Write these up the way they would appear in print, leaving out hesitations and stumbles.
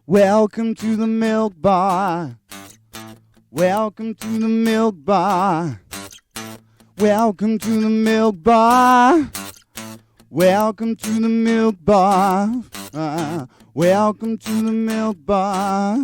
Welcome to the milk bar. Welcome to the milk bar. Welcome to the milk bar. Welcome to the milk bar. Welcome to the milk bar.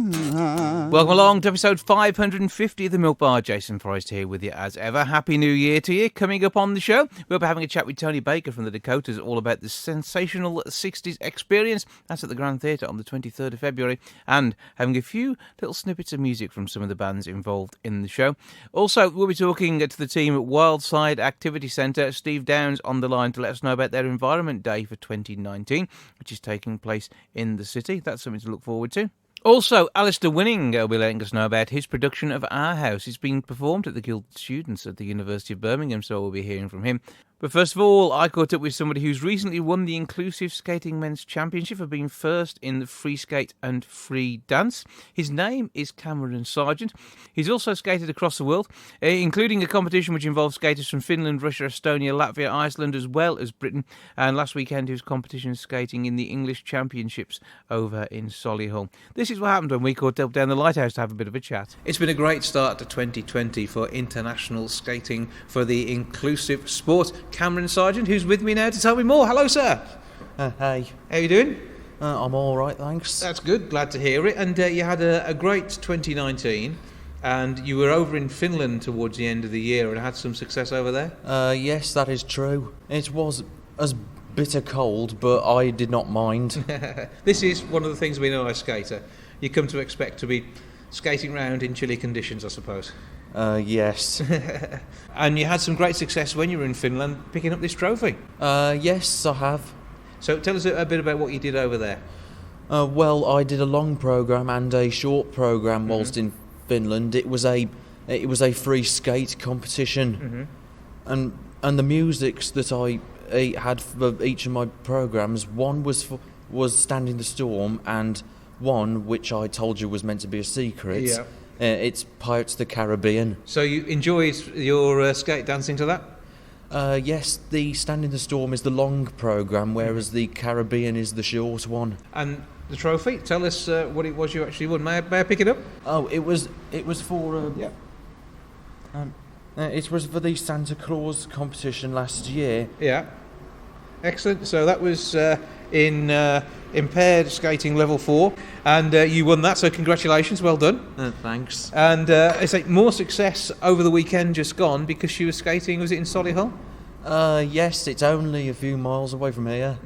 Welcome along to episode 550 of the Milk Bar. Jason Forrest here with you as ever. Happy New Year to you. Coming up on the show, we'll be having a chat with Toni from the Dakotas all about the sensational 60s experience. That's at the Grand Theatre on the 23rd of February. And having a few little snippets of music from some of the bands involved in the show. Also, we'll be talking to the team at Wildside Activity Centre. Steve Downs on the line to let us know about their Environment Day for 2019, which is taking place in the city. That's something to look forward to. Also, Alastair Winning will be letting us know about his production of Our House. It's been performed at the Guild Students at the University of Birmingham, so we'll be hearing from him. But first of all, I caught up with somebody who's recently won the Inclusive Skating Men's Championship for being first in the free skate and free dance. His name is Aidan Sargent. He's also skated across the world, including a competition which involves skaters from Finland, Russia, Estonia, Latvia, Iceland, as well as Britain. And last weekend he was competition skating in the English Championships over in Solihull. This is what happened when we caught up down the Lighthouse to have a bit of a chat. It's been a great start to 2020 for international skating for the inclusive sport. Aidan Sargent, who's with me now to tell me more. Hello, sir. Hey. How are you doing? I'm all right, thanks. That's good. Glad to hear it. And you had a great 2019, and you were over in Finland towards the end of the year and had some success over there? Yes, that is true. It was as bitter cold, but I did not mind. This is one of the things we know as a skater. You come to expect to be skating around in chilly conditions, I suppose. Yes. And you had some great success when you were in Finland picking up this trophy. Yes, I have. So tell us a bit about what you did over there. Well, I did a long programme and a short programme whilst in Finland. It was a free skate competition, and the musics that I had for each of my programmes, one was Stand in the Storm, and one which I told you was meant to be a secret. Yeah. It's Pirates of the Caribbean. So you enjoyed your skate dancing to that? Yes, the Stand in the Storm is the long programme, whereas the Caribbean is the short one. And the trophy? Tell us what it was you actually won. May I pick it up? Oh, it was for Yeah. It was for the Santa Claus competition last year. Yeah. Excellent. So that was in impaired skating level 4, and you won that. So congratulations, well done. Thanks. And I say more success over the weekend just gone because she was skating. Was it in Solihull? Yes, it's only a few miles away from here.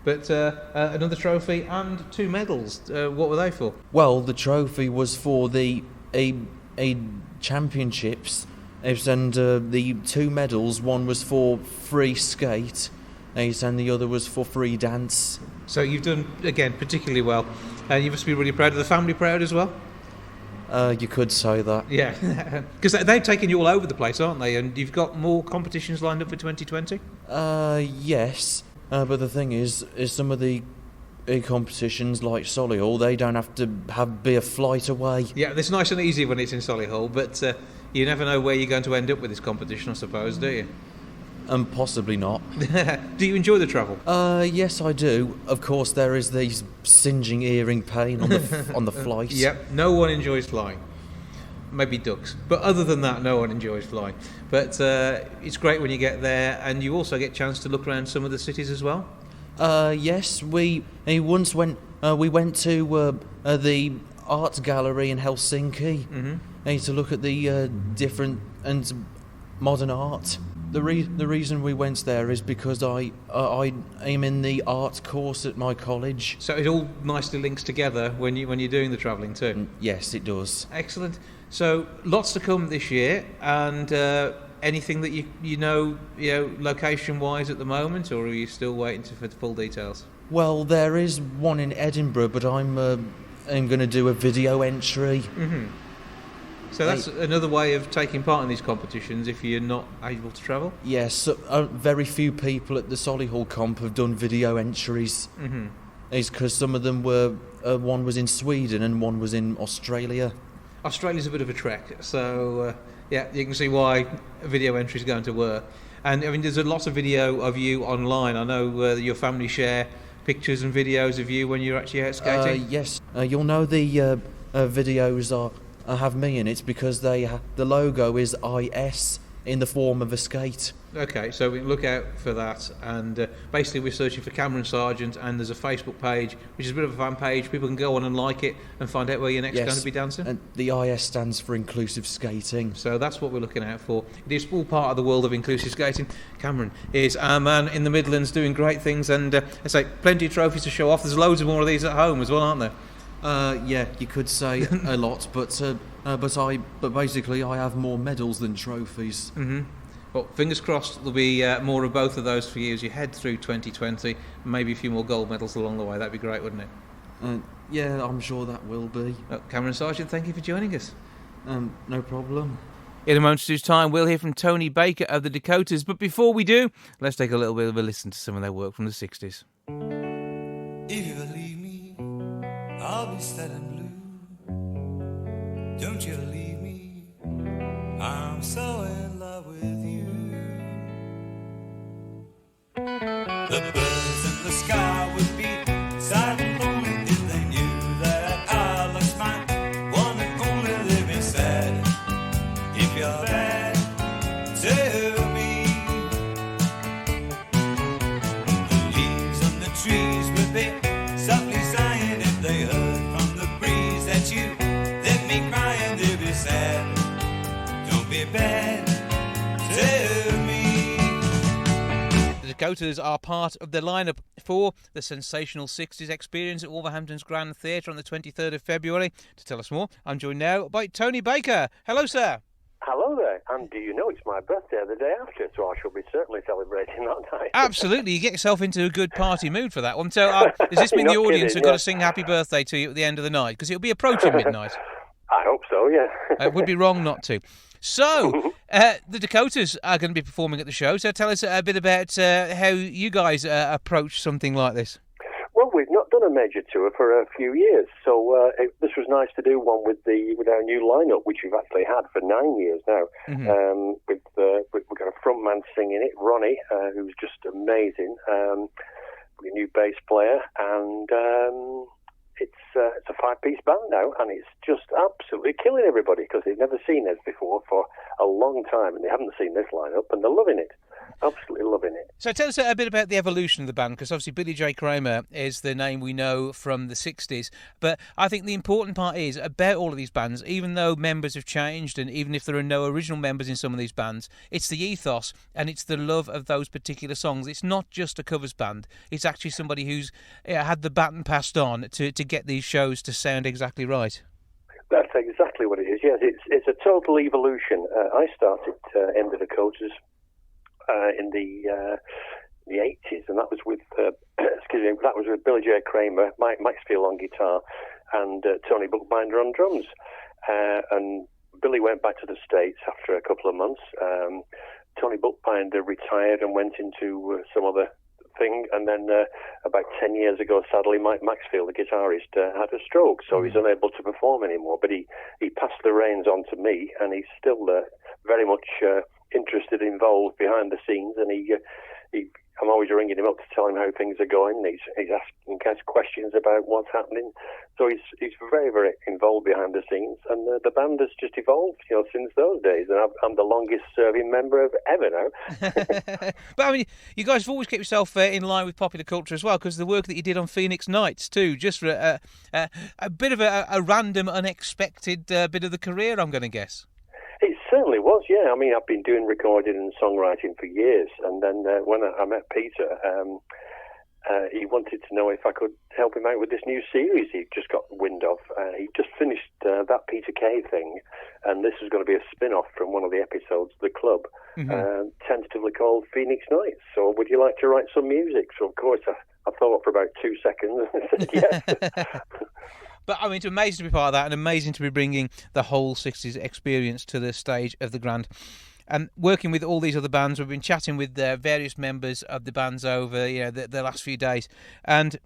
But another trophy and 2 medals. What were they for? Well, the trophy was for the championships, and the 2 medals. One was for free skate, and the other was for free dance. So you've done, again, particularly well. And you must be really proud of the family, proud as well? You could say that. Yeah, because they've taken you all over the place, aren't they? And you've got more competitions lined up for 2020? Yes. But the thing is some of the competitions like Solihull, they don't have to be a flight away. Yeah, it's nice and easy when it's in Solihull, but you never know where you're going to end up with this competition, I suppose, do you? Possibly not. Do you enjoy the travel? Yes, I do. Of course, there is these singeing earring pain on the flight. Yep, no one enjoys flying. Maybe ducks, but other than that, no one enjoys flying. But it's great when you get there, and you also get a chance to look around some of the cities as well. Yes, we went to the art gallery in Helsinki to look at the different and modern art. The reason we went there is because I am in the art course at my college. So it all nicely links together when you're doing the travelling too. Yes, it does. Excellent. So lots to come this year, and anything that you know location-wise at the moment, or are you still waiting for the full details? Well, there is one in Edinburgh, but I'm going to do a video entry. So that's another way of taking part in these competitions if you're not able to travel? Yes, very few people at the Solihull comp have done video entries. It's because some of them were, one was in Sweden and one was in Australia. Australia's a bit of a trek, so yeah, you can see why a video entry is going to work. And I mean, there's a lot of video of you online. I know your family share pictures and videos of you when you're actually out skating? Yes. You'll know the videos have me in it because the logo is IS in the form of a skate. Okay, so we can look out for that, and basically we're searching for Cameron Sargent, and there's a Facebook page, which is a bit of a fan page. People can go on and like it and find out where you're next going to be dancing. And the IS stands for inclusive skating. So that's what we're looking out for. It is all part of the world of inclusive skating. Cameron is our man in the Midlands doing great things, and I say plenty of trophies to show off. There's loads of more of these at home as well, aren't there? Yeah, you could say a lot, but basically I have more medals than trophies. Mm-hmm. Well, fingers crossed there'll be more of both of those for you as you head through 2020. Maybe a few more gold medals along the way. That'd be great, wouldn't it? Yeah, I'm sure that will be. Cameron Sargent, thank you for joining us. No problem. In a moment's time, we'll hear from Toni Baker of the Dakotas. But before we do, let's take a little bit of a listen to some of their work from the 60s. If you leave me, I'll be sad and blue. Don't you leave me, I'm so in love with you. The birds in the sky would be sad and lonely if they knew that I lost my one and only. They'd be sad if you're bad to me. The leaves on the trees would be softly sighing if they heard from the breeze that you left me crying. They'd be sad, don't be bad to me. The Dakotas are part of the lineup for the Sensational 60s experience at Wolverhampton's Grand Theatre on the 23rd of February. To tell us more, I'm joined now by Toni Baker. Hello, sir. Hello there, and do you know it's my birthday the day after, so I shall be certainly celebrating that night. Absolutely, you get yourself into a good party mood for that one. So does this mean the audience have got to sing happy birthday to you at the end of the night? Because it'll be approaching midnight. I hope so, yeah. It would be wrong not to. So, the Dakotas are going to be performing at the show, so tell us a bit about how you guys approach something like this. Well, we've not done a major tour for a few years, so this was nice to do one with our new lineup, which we've actually had for 9 years now. Mm-hmm. We've got a front man singing it, Ronnie, who's just amazing. A new bass player, and it's a 5-piece band now, and it's just absolutely killing everybody because they've never seen us before for a long time, and they haven't seen this lineup, and they're loving it. Absolutely loving it. So tell us a bit about the evolution of the band, because obviously Billy J. Kramer is the name we know from the 60s, but I think the important part is about all of these bands, even though members have changed and even if there are no original members in some of these bands, it's the ethos and it's the love of those particular songs. It's not just a covers band, it's actually somebody who's had the baton passed on to get these shows to sound exactly right. That's exactly what it is, yes. It's a total evolution. I started in the Dakotas in the 80s, and that was with that was with Billy J. Kramer, Mike Maxfield on guitar, and Tony Bookbinder on drums. And Billy went back to the States after a couple of months. Tony Bookbinder retired and went into some other thing, and then about 10 years ago, sadly, Mike Maxfield, the guitarist, had a stroke, so he's unable to perform anymore. But he passed the reins on to me, and he's still very much interested, involved behind the scenes, and I'm always ringing him up to tell him how things are going. He's asking questions about what's happening, so he's very, very involved behind the scenes, and the band has just evolved, since those days. And I'm the longest-serving member of ever now. But I mean, you guys have always kept yourself in line with popular culture as well, because the work that you did on Phoenix Nights too, just for a bit of a random, unexpected bit of the career, I'm going to guess. It certainly was, yeah. I mean, I've been doing recording and songwriting for years, and then when I met Peter, he wanted to know if I could help him out with this new series he just got wind of. He just finished that Peter Kay thing, and this is going to be a spin-off from one of the episodes of The Club, tentatively called Phoenix Nights. So would you like to write some music? So, of course, I thought for about 2 seconds and said yes. But I mean, it's amazing to be part of that, and amazing to be bringing the whole 60s experience to the stage of the Grand. And working with all these other bands, we've been chatting with various members of the bands over the last few days, and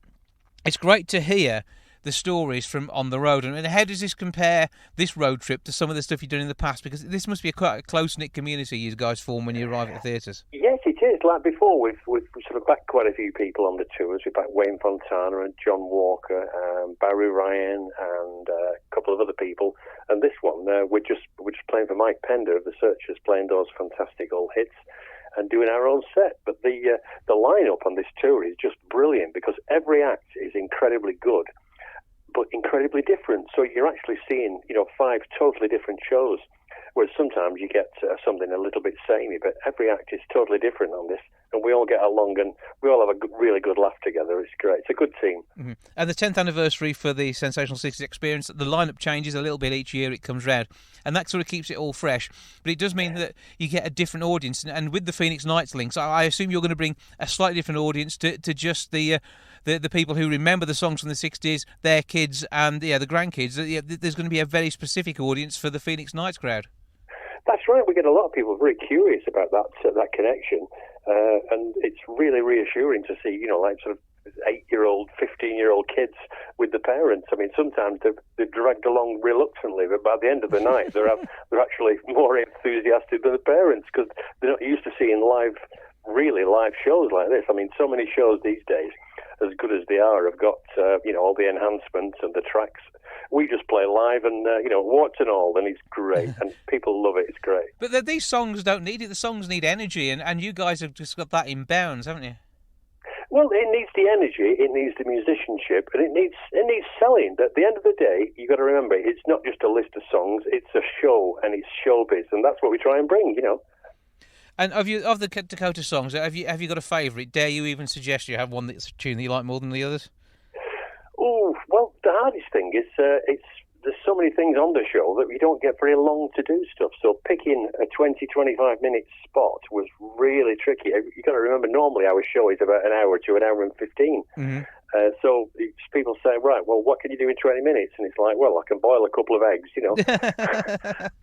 it's great to hear the stories from on the road. And how does this compare, this road trip, to some of the stuff you've done in the past? Because this must be quite a close-knit community you guys form when you arrive at the theatres. Yes, it is. Like before, we've sort of backed quite a few people on the tours. We backed Wayne Fontana and John Walker, Barry Ryan, and a couple of other people. And this one, we're just playing for Mike Pender of the Searchers, playing those fantastic old hits and doing our own set. But the lineup on this tour is just brilliant because every act is incredibly good, but incredibly different. So you're actually seeing, 5 totally different shows. Whereas sometimes you get something a little bit samey, but every act is totally different on this, and we all get along and we all have a really good laugh together. It's great. It's a good team. Mm-hmm. And the 10th anniversary for the Sensational 60s experience, the lineup changes a little bit each year it comes round, and that sort of keeps it all fresh. But it does mean that you get a different audience, and with the Phoenix Nights links, I assume you're going to bring a slightly different audience to just the people who remember the songs from the 60s, their kids and the grandkids. There's going to be a very specific audience for the Phoenix Nights crowd. That's right. We get a lot of people very curious about that connection, and it's really reassuring to see, sort of 8-year-old, 15-year-old kids with the parents. I mean, sometimes they're dragged along reluctantly, but by the end of the night, they're actually more enthusiastic than the parents because they're not used to seeing really live shows like this. I mean, so many shows these days, as good as they are, have got all the enhancements and the tracks. We just play live and, warts and all, and it's great. And people love it. It's great. But these songs don't need it. The songs need energy, and you guys have just got that in bounds, haven't you? Well, it needs the energy, it needs the musicianship, and it needs selling. But at the end of the day, you've got to remember, it's not just a list of songs, it's a show, and it's showbiz, and that's what we try and bring, And of the Dakota songs, have you got a favourite? Dare you even suggest you have one that's a tune that you like more than the others? Oh, well, the hardest thing is there's so many things on the show that we don't get very long to do stuff. So picking a 20-25 minute spot was really tricky. You've got to remember, normally our show is about an hour to an hour and 15. Mm-hmm. So people say, right, well, what can you do in 20 minutes? And it's like, well, I can boil a couple of eggs,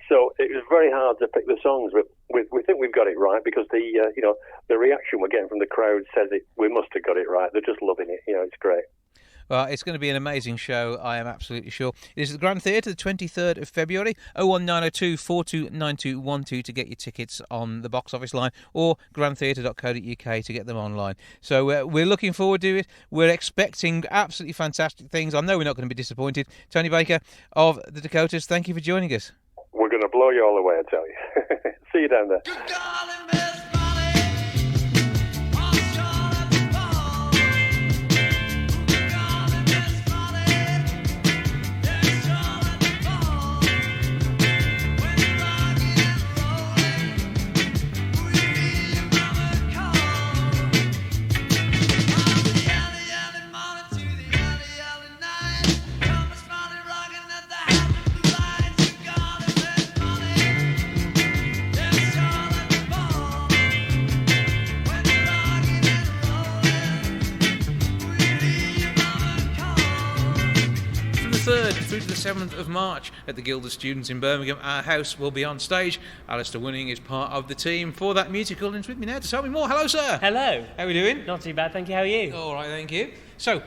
So it was very hard to pick the songs, but we think we've got it right because the reaction we're getting from the crowd says we must have got it right. They're just loving it. It's great. Well, it's going to be an amazing show, I am absolutely sure. It is at the Grand Theatre, the 23rd of February, 01902 429212 to get your tickets on the box office line, or grandtheatre.co.uk to get them online. So we're looking forward to it. We're expecting absolutely fantastic things. I know we're not going to be disappointed. Toni Baker of the Dakotas, thank you for joining us. We're going to blow you all away, I tell you. See you down there. Good darling, Miss Molly. Through to the 7th of March at the Guild of Students in Birmingham. Our house will be on stage. Alastair Winning is part of the team for that musical and is with me now to tell me more. Hello, sir. Hello. How are we doing? Not too bad, thank you. How are you? All right, thank you. So,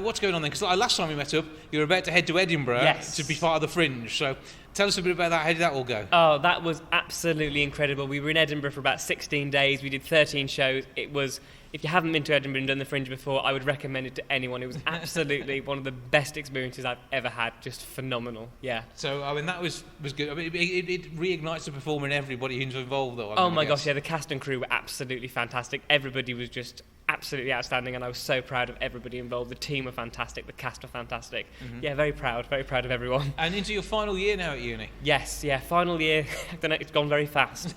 what's going on then? Because last time we met up, you were about to head to Edinburgh to be part of the Fringe. So, tell us a bit about that. How did that all go? Oh, that was absolutely incredible. We were in Edinburgh for about 16 days. We did 13 shows. It was... If you haven't been to Edinburgh and done the Fringe before, I would recommend it to anyone. It was absolutely one of the best experiences I've ever had. Just phenomenal, yeah. So, I mean, that was good. I mean, it reignites the performer and everybody who's involved, though. Oh my gosh, yeah, the cast and crew were absolutely fantastic. Everybody was just absolutely outstanding, and I was so proud of everybody involved. The team were fantastic, the cast were fantastic. Mm-hmm. Yeah, very proud of everyone. And into your final year now at uni? Yes, yeah, final year. I don't know, it's gone very fast.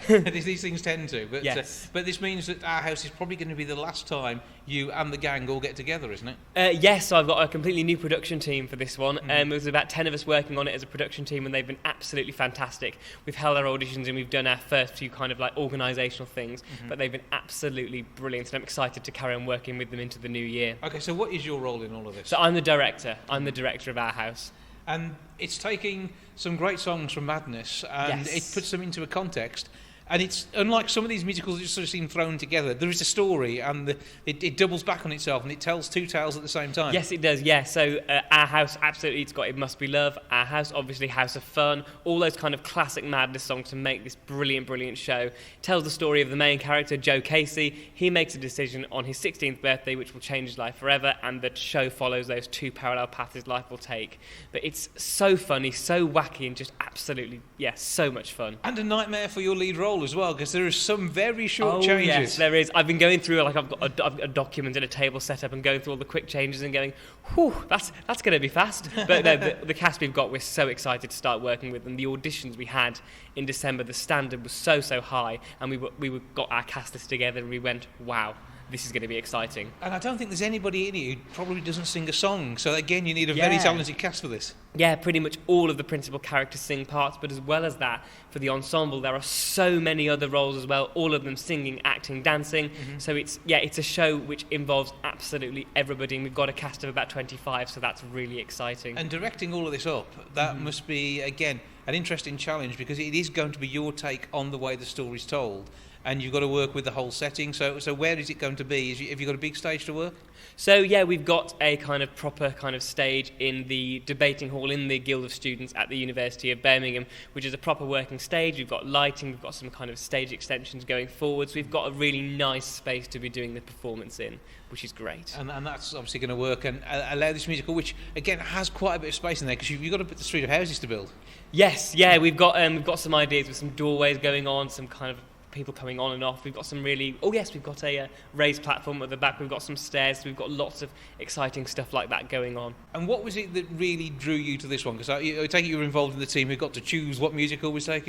These things tend to. But, yes. But this means that our house is probably going to be the last time you and the gang all get together, isn't it? Yes, I've got a completely new production team for this one. There was about 10 of us working on it as a production team, and they've been absolutely fantastic. We've held our auditions and we've done our first few kind of like organisational things, but they've been absolutely brilliant, and I'm excited to carry on working with them into the new year. Okay, so what is your role in all of this? So I'm the director. I'm the director of our house. And it's taking some great songs from Madness, and yes. it puts them into a context. And it's unlike some of these musicals that just sort of seem thrown together. There is a story, and it doubles back on itself, and it tells two tales at the same time. Yes, it does, yeah. So Our House, absolutely, it's got It Must Be Love. Our House, obviously, House of Fun. All those kind of classic Madness songs to make this brilliant, brilliant show. It tells the story of the main character, Joe Casey. He makes a decision on his 16th birthday, which will change his life forever, and the show follows those two parallel paths his life will take. But it's so funny, so wacky, and just absolutely, so much fun. And a nightmare for your lead role as well, because there are some very short changes. Yes, there is. I've been going through, like, I've got a document and a table set up and going through all the quick changes and going, whew, that's going to be fast. But no, the cast we've got, we're so excited to start working with them. The auditions we had in December, the standard was so high, and we got our cast list together and we went, wow, this is going to be exciting. And I don't think there's anybody in it who probably doesn't sing a song. So again, you need a very talented cast for this. Yeah, pretty much all of the principal characters sing parts, but as well as that, for the ensemble, there are so many other roles as well, all of them singing, acting, dancing. Mm-hmm. So it's a show which involves absolutely everybody, and we've got a cast of about 25, so that's really exciting. And directing all of this up, that must be, again, an interesting challenge, because it is going to be your take on the way the story's told. And you've got to work with the whole setting. So where is it going to be? Have you got a big stage to work? So yeah, we've got a kind of proper kind of stage in the debating hall in the Guild of Students at the University of Birmingham, which is a proper working stage. We've got lighting, we've got some kind of stage extensions going forwards. We've got a really nice space to be doing the performance in, which is great. And that's obviously going to work and allow this musical, which again has quite a bit of space in there, because you've got a bit of street of houses to build. Yes, yeah, we've got some ideas with some doorways going on, some kind of people coming on and off. We've got some we've got a raised platform at the back, we've got some stairs, we've got lots of exciting stuff like that going on. And what was it that really drew you to this one? Because I take it you were involved in the team who got to choose what musical was going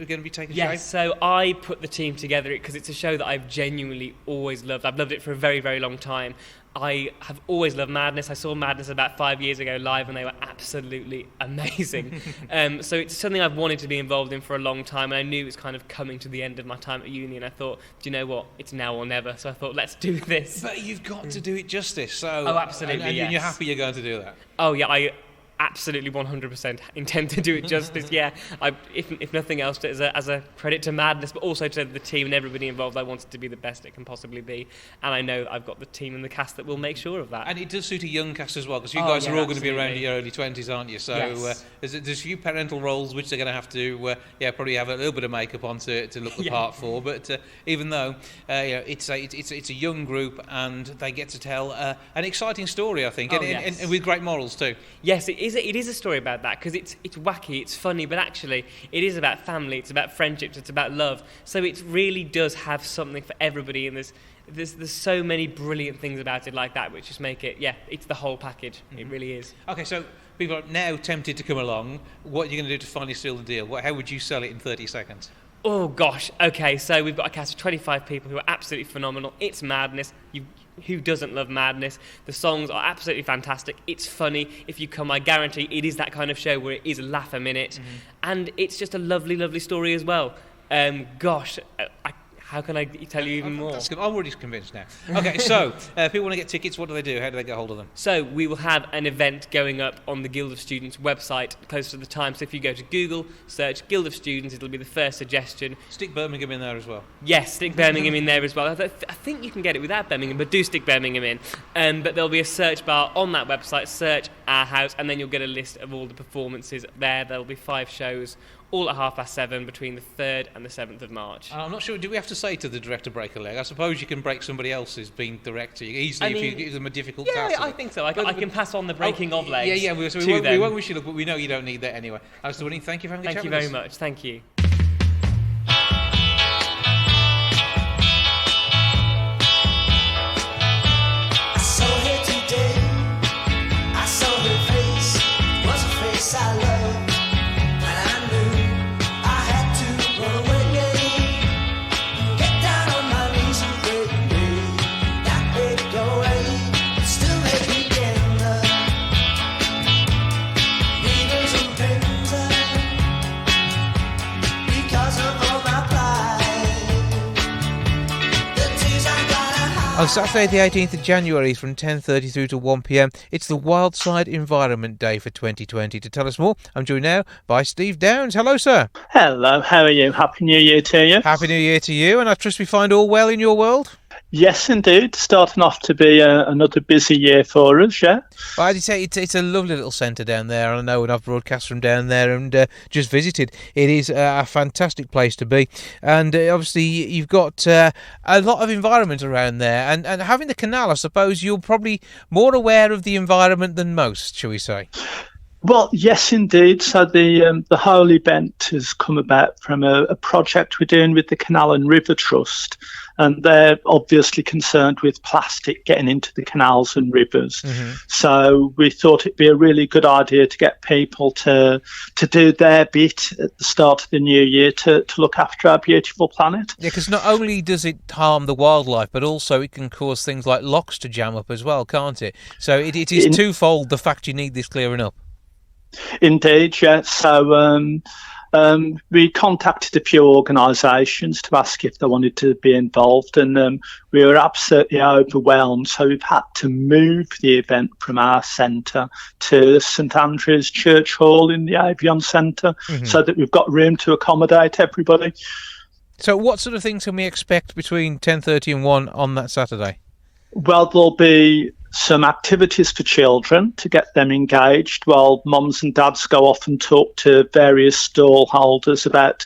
to be taking shape? Yes, so I put the team together because it's a show that I've genuinely always loved. I've loved it for a very, very long time. I have always loved Madness. I saw Madness about 5 years ago live, and they were absolutely amazing. So it's something I've wanted to be involved in for a long time, and I knew it was kind of coming to the end of my time at uni, and I thought, do you know what? It's now or never. So I thought, let's do this. But you've got to do it justice. So oh, absolutely, and yes. You're happy you're going to do that? Oh, yeah, I absolutely 100% intend to do it justice. Yeah, if nothing else, as a credit to Madness, but also to the team and everybody involved, I want it to be the best it can possibly be, and I know that I've got the team and the cast that will make sure of that. And it does suit a young cast as well, because you guys are all going to be around your early 20s, aren't you? So yes. There's a few parental roles which they're going to have to probably have a little bit of makeup on to look the part for. But even though it's a young group, and they get to tell an exciting story, I think, and with great morals too. Yes, it is a story about that, because it's wacky, it's funny, but actually it is about family, it's about friendships, it's about love. So it really does have something for everybody, and there's so many brilliant things about it like that, which just make it, it's the whole package. Mm-hmm. It really is. Okay, so people are now tempted to come along. What are you going to do to finally seal the deal? How would you sell it in 30 seconds? Oh gosh, okay, so we've got a cast of 25 people who are absolutely phenomenal. It's Madness. Who doesn't love Madness? The songs are absolutely fantastic. It's funny. If you come, I guarantee it is that kind of show where it is a laugh a minute. Mm-hmm. And it's just a lovely, lovely story as well. How can I tell you even more? I'm already convinced now. Okay, so if people want to get tickets, what do they do? How do they get hold of them? So we will have an event going up on the Guild of Students website close to the time. So if you go to Google, search Guild of Students, it'll be the first suggestion. Stick Birmingham in there as well. Yes, stick Birmingham in there as well. I think you can get it without Birmingham, but do stick Birmingham in. But there'll be a search bar on that website, search Our House, and then you'll get a list of all the performances there. There'll be 5 shows, all at 7:30 between the 3rd and the 7th of March. I'm not sure, do we have to say to the director break a leg? I suppose you can break somebody else's being director easily if you give them a difficult task. Yeah, I think so. I can pass on the breaking of legs. Yeah, we won't wish you luck, but we know you don't need that anyway. Alastair Winning, thank you for having a chat with us. Thank you very much. Thank you. On Saturday the 18th of January from 10:30 through to 1pm, it's the Wildside Environment Day for 2020. To tell us more, I'm joined now by Steve Downs. Hello, sir. Hello, how are you? Happy New Year to you. Happy New Year to you, and I trust we find all well in your world? Yes, indeed. Starting off to be another busy year for us, yeah. Well, as you say, it's a lovely little centre down there. I know, and I've broadcast from down there and just visited. It is a fantastic place to be. And obviously, you've got a lot of environment around there. And having the canal, I suppose you're probably more aware of the environment than most, shall we say? Well, yes, indeed. So the whole event has come about from a project we're doing with the Canal and River Trust, and they're obviously concerned with plastic getting into the canals and rivers. Mm-hmm. So we thought it'd be a really good idea to get people to do their bit at the start of the new year to look after our beautiful planet. Yeah, because not only does it harm the wildlife, but also it can cause things like locks to jam up as well, can't it? So it is twofold, the fact you need this clearing up. Indeed, yeah. So we contacted a few organisations to ask if they wanted to be involved, and we were absolutely overwhelmed. So we've had to move the event from our centre to St Andrew's Church Hall in the Avion Centre, so that we've got room to accommodate everybody. So what sort of things can we expect between 10:30 and 1 on that Saturday? Well, there'll be some activities for children to get them engaged while mums and dads go off and talk to various stall holders about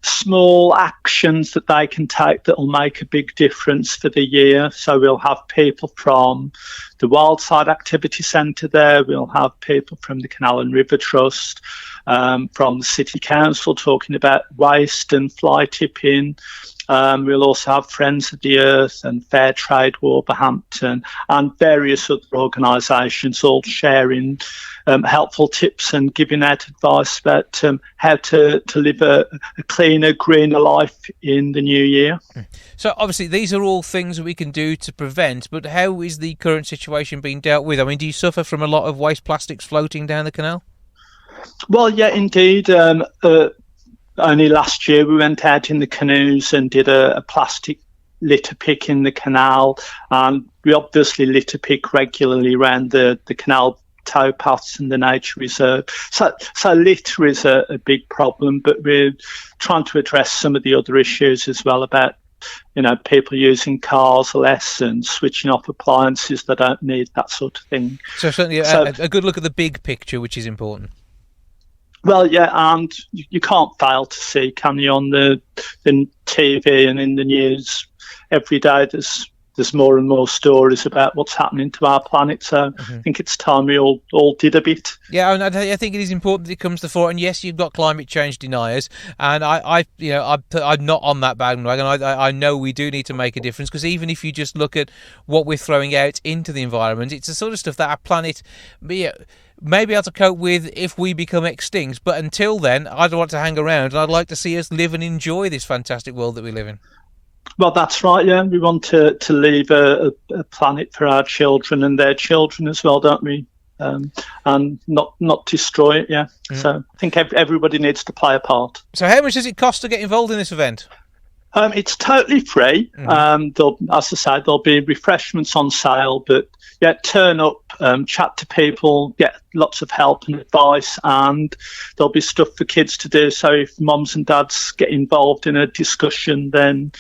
small actions that they can take that will make a big difference for the year. So we'll have people from the Wildside Activity Centre there, we'll have people from the Canal and River Trust, from the City Council talking about waste and fly tipping. We'll also have Friends of the Earth and Fair Trade Wolverhampton and various other organisations all sharing helpful tips and giving out advice about how to live a cleaner, greener life in the new year. So obviously these are all things that we can do to prevent, but how is the current situation being dealt with? I mean, do you suffer from a lot of waste plastics floating down the canal? Well, yeah, indeed. Only last year we went out in the canoes and did a plastic litter pick in the canal, and we obviously litter pick regularly around the canal towpaths and the nature reserve. So litter is a big problem, but we're trying to address some of the other issues as well about, people using cars less and switching off appliances they don't need, that sort of thing. So certainly a good look at the big picture, which is important. Well, yeah, and you can't fail to see, can you, on the TV and in the news every day there's more and more stories about what's happening to our planet. So I think it's time we all did a bit. Yeah, and I think it is important that it comes to the fore. And yes, you've got climate change deniers, and I'm not on that bandwagon. I know we do need to make a difference, because even if you just look at what we're throwing out into the environment, it's the sort of stuff that our planet may be able to cope with if we become extinct. But until then, I don't want to hang around, and I'd like to see us live and enjoy this fantastic world that we live in. Well, that's right, yeah. We want to leave a planet for our children and their children as well, don't we? And not destroy it, yeah. So I think everybody needs to play a part. So how much does it cost to get involved in this event? It's totally free. As I say, there'll be refreshments on sale, but yeah, turn up, chat to people, get lots of help and advice, and there'll be stuff for kids to do. So if mums and dads get involved in a discussion, then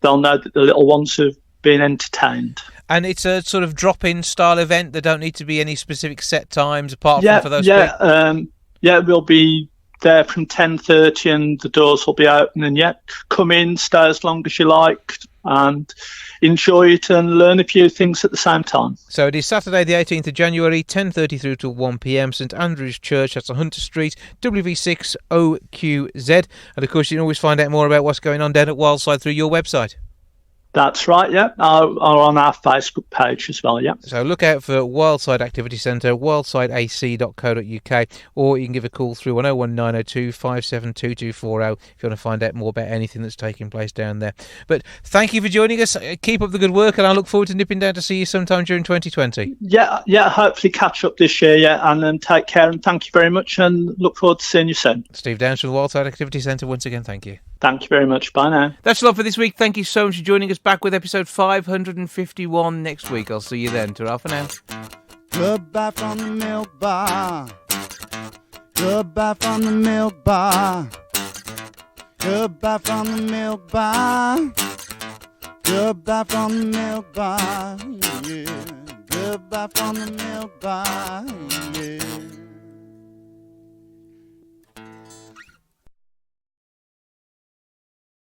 they'll know that the little ones have been entertained. And it's a sort of drop-in style event. There don't need to be any specific set times apart from for those. We'll be there from 10:30 and the doors will be open, and come in, stay as long as you like and enjoy it and learn a few things at the same time. So it is Saturday the 18th of January, 10:30 through to 1pm, St Andrew's Church, that's Hunter Street, WV6 OQZ. And of course you can always find out more about what's going on down at Wildside through your website. That's right, yeah. Or on our Facebook page as well, yeah. So look out for Wildside Activity Centre, wildsideac.co.uk, or you can give a call through on 01902 572240 if you want to find out more about anything that's taking place down there. But thank you for joining us. Keep up the good work, and I look forward to nipping down to see you sometime during 2020. Yeah, hopefully catch up this year, yeah, and take care, and thank you very much, and look forward to seeing you soon. Steve Downs from the Wildside Activity Centre, once again, thank you. Thank you very much. Bye now. That's a lot for this week. Thank you so much for joining us. Back with episode 551 next week. I'll see you then. Ta-ra for now. Goodbye from the milk bar. Goodbye from the milk bar. Goodbye from the milk bar. Goodbye from the milk bar. Yeah. Goodbye from the milk bar. Yeah.